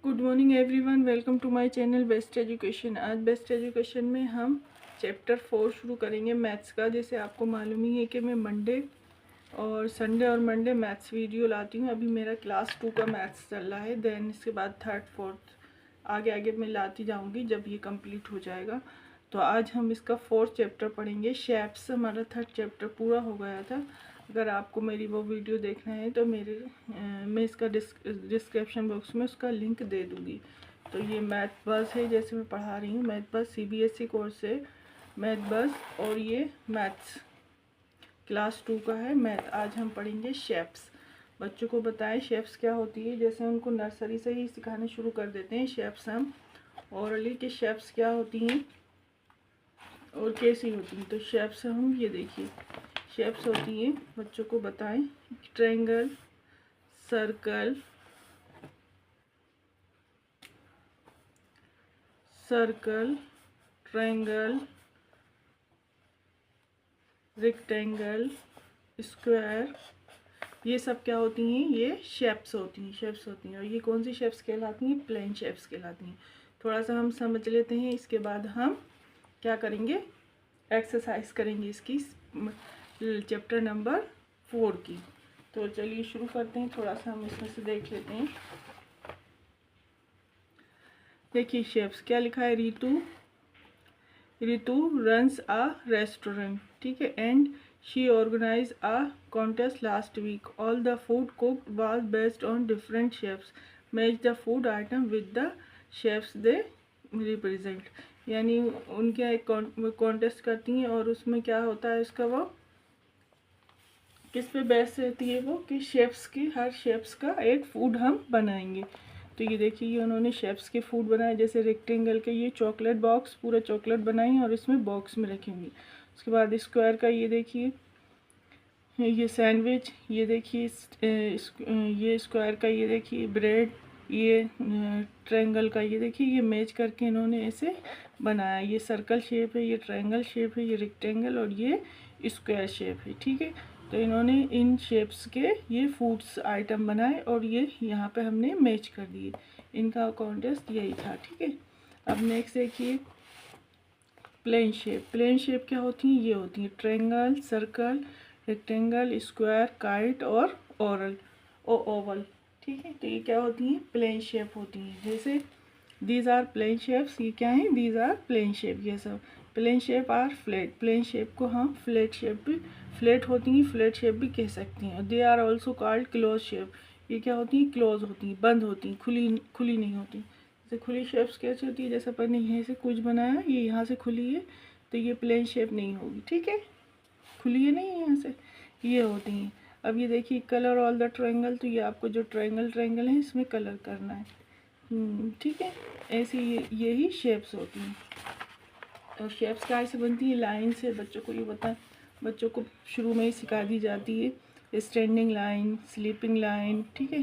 Good morning everyone, welcome to my channel best education. आज best education में हम chapter 4 शुरू करेंगे मैथ्स का। जैसे आपको मालूम ही है कि मैं मंडे और संडे और मंडे मैथ्स वीडियो लाती हूँ। अभी मेरा क्लास 2 का मैथ्स चल रहा है, देन इसके बाद थर्ड फोर्थ आगे आगे मैं लाती जाऊँगी जब ये कंप्लीट हो जाएगा। तो आज हम इसका 4th चैप्टर पढ़ेंगे। शेप्स हमारा 3rd चैप्टर पूरा हो गया था। अगर आपको मेरी वो वीडियो देखना है तो मैं इसका डिस्क्रिप्शन बॉक्स में उसका लिंक दे दूँगी। तो ये मैथ बस है, जैसे मैं पढ़ा रही हूँ। मैथ बस CBSE कोर्स है मैथ बस, और ये मैथ्स क्लास 2 का है मैथ। आज हम पढ़ेंगे शेप्स। बच्चों को बताएं शेप्स क्या होती है। जैसे उनको नर्सरी से ही सिखाने शुरू कर देते हैं शेप्स हम ओरली के शेप्स क्या होती हैं और कैसी होती हैं। तो शेप्स हम ये देखिए शेप्स होती हैं, बच्चों को बताएं। Triangle, circle, circle, triangle, rectangle, square, ये सब क्या होती हैं, ये शेप्स होती हैं। शेप्स होती हैं और ये कौन सी शेप्स कहलाती हैं, प्लेन शेप्स कहलाती हैं। थोड़ा सा हम समझ लेते हैं, इसके बाद हम क्या करेंगे, एक्सरसाइज करेंगे इसकी चैप्टर नंबर 4 की। तो चलिए शुरू करते हैं। थोड़ा सा हम इसमें से देख लेते हैं। देखिए शेप्स क्या लिखा है। रितु रन्स अ रेस्टोरेंट, ठीक है, and she organise a contest last week. All the food cooked was based on different shapes. Match the food item with the shapes they represent. यानी उनके एक कॉन्टेस्ट करती हैं और उसमें क्या होता है उसका, वो किस पे बेस रहती है, वो कि शेप्स की, हर शेप्स का एक फूड हम बनाएंगे। तो ये देखिए ये उन्होंने शेप्स के फूड बनाए। जैसे रेक्टेंगल के ये चॉकलेट बॉक्स, पूरा चॉकलेट बनाई और इसमें बॉक्स में रखेंगे। उसके बाद स्क्वायर का ये देखिए ये सैंडविच, ये देखिए ये स्क्वायर का ये देखिए ब्रेड, ये ट्रायंगल का ये देखिए ये मैच करके इन्होंने ऐसे बनाया। ये सर्कल शेप है, ये ट्रायंगल शेप है, ये रेक्टेंगल और ये स्क्वायर शेप है, ठीक है। तो इन्होंने इन शेप्स के ये फूड्स आइटम बनाए और ये यहाँ पे हमने मैच कर दिए। इनका कॉन्टेस्ट यही था, ठीक है। अब नेक्स्ट देखिए प्लेन शेप। प्लेन शेप क्या होती हैं, ये होती हैं triangle, circle, rectangle, square, kite और ओवल, ठीक है। तो ये क्या होती हैं, प्लेन शेप होती हैं। जैसे दीज आर प्लेन शेप्स, ये क्या हैं, दीज आर प्लेन शेप। ये सब plane shape are flat. Plane shape को हम फ्लैट शेप भी, फ्लैट होती हैं, फ्लैट शेप भी कह सकते हैं। They are also called close shape. ये क्या होती हैं, क्लोज होती हैं, बंद होती हैं, खुली नहीं होती। जैसे खुली शेप्स कैसे होती है, जैसे अपन ने यहाँ से कुछ बनाया, ये यहाँ से खुली है तो ये प्लेन शेप नहीं होगी, ठीक है, खुली है नहीं यहाँ से, ये होती हैं। अब ये देखिए कलर ऑल द ट्रायंगल, तो ये आपको जो ट्रायंगल है इसमें कलर करना है, ठीक है। ऐसे यही शेप्स होती हैं। और शेप्स क्या से बनती है, लाइन से। बच्चों को ये बच्चों को शुरू में ही सिखा दी जाती है। स्टैंडिंग लाइन, स्लीपिंग लाइन, ठीक है,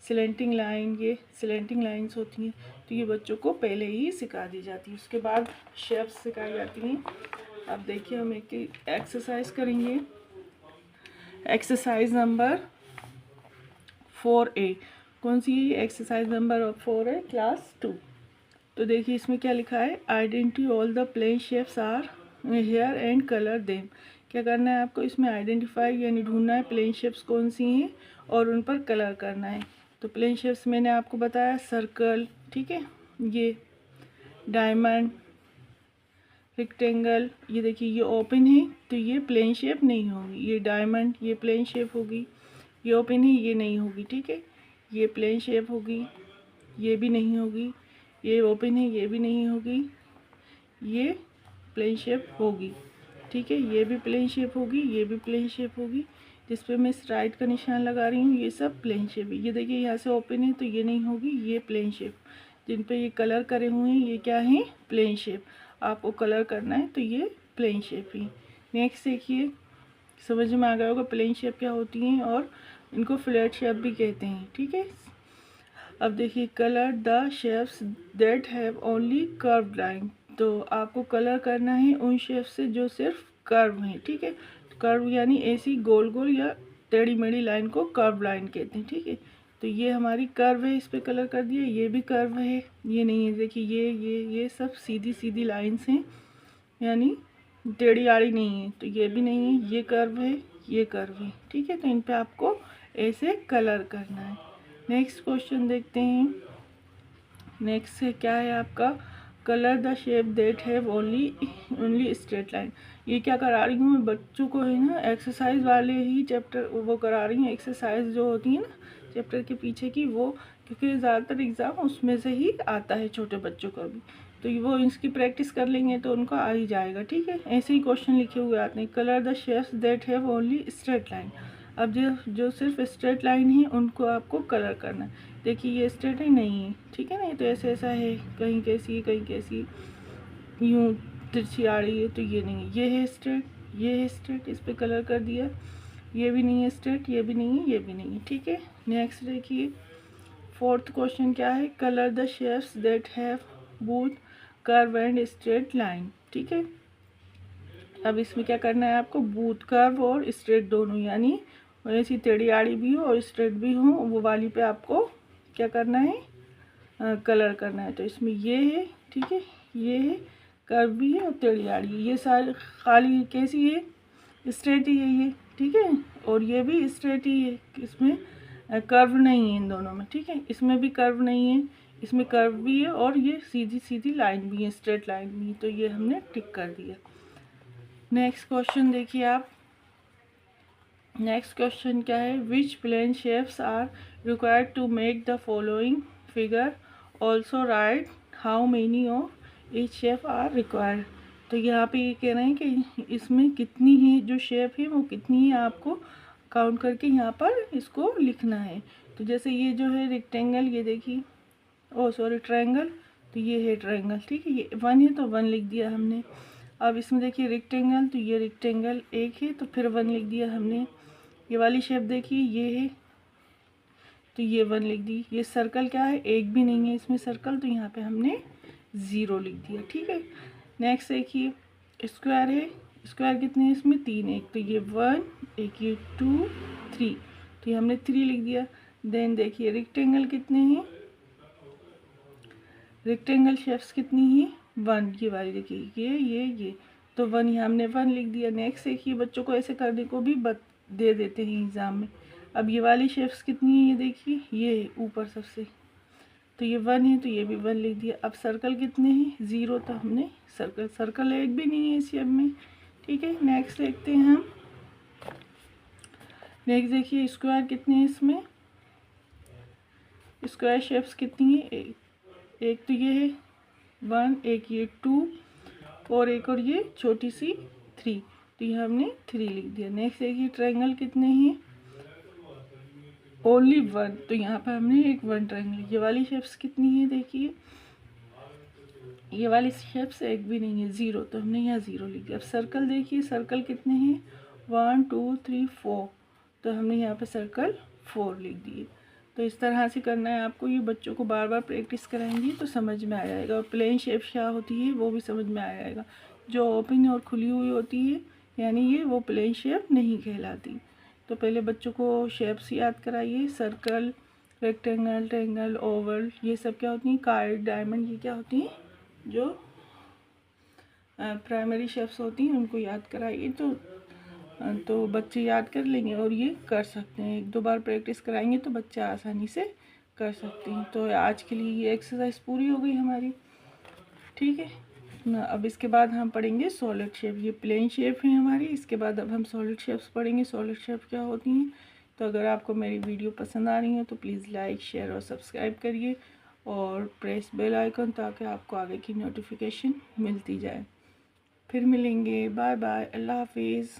सिलेंटिंग लाइन, ये सिलेंटिंग लाइंस होती हैं। तो ये बच्चों को पहले ही सिखा दी जाती है, उसके बाद शेप्स सिखाई जाती हैं। अब देखिए हम एक एक्सरसाइज करेंगे। Exercise number 4A। कौन सी है एक्सरसाइज नंबर 4 है, क्लास 2। तो देखिए इसमें क्या लिखा है, identify all the plane shapes are here and colour them. क्या करना है आपको, इसमें आइडेंटिफाई यानी ढूंढना है प्लेन शेप्स कौन सी हैं और उन पर कलर करना है। तो प्लेन शेप्स मैंने आपको बताया, सर्कल, ठीक है, ये डायमंड, रेक्टेंगल, ये देखिए ये ओपन है तो ये प्लेन शेप नहीं होगी। ये डायमंड, ये प्लेन शेप होगी। ये ओपन है, ये नहीं होगी, ठीक है। ये प्लेन शेप होगी, ये भी नहीं होगी। ये ओपन है, ये भी नहीं होगी। ये प्लेन शेप होगी, ठीक है। ये भी प्लेन शेप होगी, ये भी प्लेन शेप होगी। जिस पे मैं राइट का निशान लगा रही हूँ ये सब प्लेन शेप है। ये देखिए यहाँ से ओपन है तो ये नहीं होगी, ये प्लेन शेप। जिन पे ये कलर करे हुए हैं ये क्या है, प्लेन शेप। आपको कलर करना है तो ये प्लेन शेप ही। नेक्स्ट देखिए, समझ में आ गया होगा प्लेन शेप क्या होती हैं और इनको फ्लैट शेप भी कहते हैं, ठीक है। अब देखिए colour the shapes that have only curve line. तो आपको कलर करना है उन शेप से जो सिर्फ कर्व हैं, ठीक है। कर्व यानी ऐसी गोल गोल या टेढ़ी मेढ़ी लाइन को कर्व लाइन कहते हैं, ठीक है। तो ये हमारी कर्व है, इस पे कलर कर दिया। ये भी कर्व है, ये नहीं है, देखिए ये सब सीधी सीधी लाइंस हैं, यानी टेढ़ी आड़ी नहीं है। तो ये भी नहीं है, ये कर्व है, ये कर्व है, ठीक है। तो इन पे आपको ऐसे कलर करना है। नेक्स्ट क्वेश्चन देखते हैं। नेक्स्ट से क्या है आपका, colour the shape that have only straight line. ये क्या करा रही हूँ मैं बच्चों को, है ना, एक्सरसाइज वाले ही चैप्टर वो करा रही हूँ, एक्सरसाइज जो होती है ना चैप्टर के पीछे की, वो क्योंकि ज़्यादातर एग्ज़ाम उसमें से ही आता है छोटे बच्चों का भी, तो वो इसकी प्रैक्टिस कर लेंगे तो उनको आ ही जाएगा, ठीक है। ऐसे ही क्वेश्चन लिखे हुए आते हैं, colour the shapes that have only straight line. अब जो सिर्फ स्ट्रेट लाइन है उनको आपको कलर करना है। देखिए ये स्ट्रेट है नहीं है, ठीक है ना, तो ऐसे ऐसा है, कहीं कैसी कहीं कैसी, यूँ तिरछी आ रही है, तो ये नहीं है। ये है स्ट्रेट, ये है स्ट्रेट, इस पर कलर कर दिया। ये भी नहीं है स्ट्रेट, ये भी नहीं है, ये भी नहीं है, ठीक है। नेक्स्ट देखिए, फोर्थ क्वेश्चन क्या है, colour the shapes that have both curve and straight line, ठीक है। अब इसमें क्या करना है आपको, बूथ कर्व और स्ट्रेट दोनों, यानी ऐसी टेढ़ी आड़ी भी हो और स्ट्रेट भी हो, वो वाली पे आपको क्या करना है, कलर करना है। तो इसमें ये है, ठीक है, ये है, कर्व भी है और टेढ़ी आड़ी है। ये सारी खाली कैसी है, स्ट्रेट ही है ये, ठीक है। और ये भी स्ट्रेट ही है, इसमें कर्व नहीं है इन दोनों में, ठीक है। इसमें भी कर्व नहीं है, इसमें कर्व भी है और ये सीधी सीधी लाइन भी है, स्ट्रेट लाइन भी है, तो ये हमने टिक कर दिया। नेक्स्ट क्वेश्चन देखिए आप। नेक्स्ट क्वेश्चन क्या है, which plane shapes are required to make the following figure, also write how many of each shape are required. तो यहाँ पे ये कह रहे हैं कि इसमें कितनी ही जो शेप है वो कितनी है, आपको काउंट करके यहाँ पर इसको लिखना है। तो जैसे ये जो है रेक्टेंगल, ये देखिए, ओ सॉरी ट्रायंगल, तो ये है ट्रायंगल, ठीक है। ये 1 है तो 1 लिख दिया हमने। अब इसमें देखिए रेक्टेंगल, तो ये रेक्टेंगल 1 है तो फिर 1 लिख दिया हमने। ये वाली शेप देखिए ये है, तो ये 1 लिख दी। ये सर्कल क्या है, एक भी नहीं है इसमें सर्कल, तो यहाँ पे हमने 0 लिख दिया, ठीक है। नेक्स्ट देखिए, स्क्वायर है, स्क्वायर कितने हैं इसमें, 3 है, एक तो ये 1, एक ये 2, 3, तो ये हमने 3 लिख दिया। देन देखिए रेक्टेंगल कितने हैं, रेक्टेंगल शेप्स कितनी है, 1, ये वाली देखिए ये, तो 1 यहाँ हमने 1 लिख दिया। नेक्स्ट देखिए, बच्चों को ऐसे करने को भी दे देते हैं एग्ज़ाम में। अब ये वाली शेप्स कितनी है, ये देखिए ये है ऊपर सबसे, तो ये 1 है तो ये भी 1 लिख दिया। अब सर्कल कितने हैं, 0, तो हमने सर्कल एक भी नहीं है इस शेप में, ठीक है। नेक्स्ट देखते हैं हम। नेक्स्ट देखिए, स्क्वायर कितने हैं इसमें, स्क्वायर शेप्स कितनी है, एक तो ये है 1, एक ये 2 और एक और ये छोटी सी 3, तो ये हमने 3 लिख दिया। नेक्स्ट देखिए, ट्रायंगल कितने हैं, ओनली 1, तो यहाँ पर हमने एक 1 ट्रायंगल। ये वाली शेप्स कितनी है, देखिए ये वाली शेप्स एक भी नहीं है, 0, तो हमने यहाँ 0 लिख दिया। अब सर्कल देखिए, सर्कल कितने हैं, 1 2 3 4, तो हमने यहाँ पे सर्कल 4 लिख दिए। तो इस तरह से करना है आपको, ये बच्चों को बार बार प्रैक्टिस कराएंगे तो समझ में आ जाएगा। और प्लेन शेप क्या होती है वो भी समझ में आ जाएगा। जो ओपन और खुली हुई होती है, यानी ये वो प्लेन शेप नहीं कहलाती। तो पहले बच्चों को शेप्स याद कराइए, सर्कल, रेक्टेंगल, ट्रायंगल, ओवल, ये सब क्या होती हैं, कार्ड, डायमंड, ये क्या होती हैं, जो प्राइमरी शेप्स होती हैं उनको याद कराइए, तो बच्चे याद कर लेंगे और ये कर सकते हैं। 1-2 बार प्रैक्टिस कराएंगे तो बच्चे आसानी से कर सकते हैं। तो आज के लिए ये एक्सरसाइज पूरी हो गई हमारी, ठीक है। अब इसके बाद हम पढ़ेंगे सॉलिड शेप। ये प्लेन शेप है हमारी, इसके बाद अब हम सॉलिड शेप्स पढ़ेंगे। सॉलिड शेप क्या होती हैं। तो अगर आपको मेरी वीडियो पसंद आ रही है तो प्लीज़ लाइक, शेयर और सब्सक्राइब करिए और प्रेस बेल आइकन, ताकि आपको आगे की नोटिफिकेशन मिलती जाए। फिर मिलेंगे, बाय बाय, अल्लाह हाफिज़।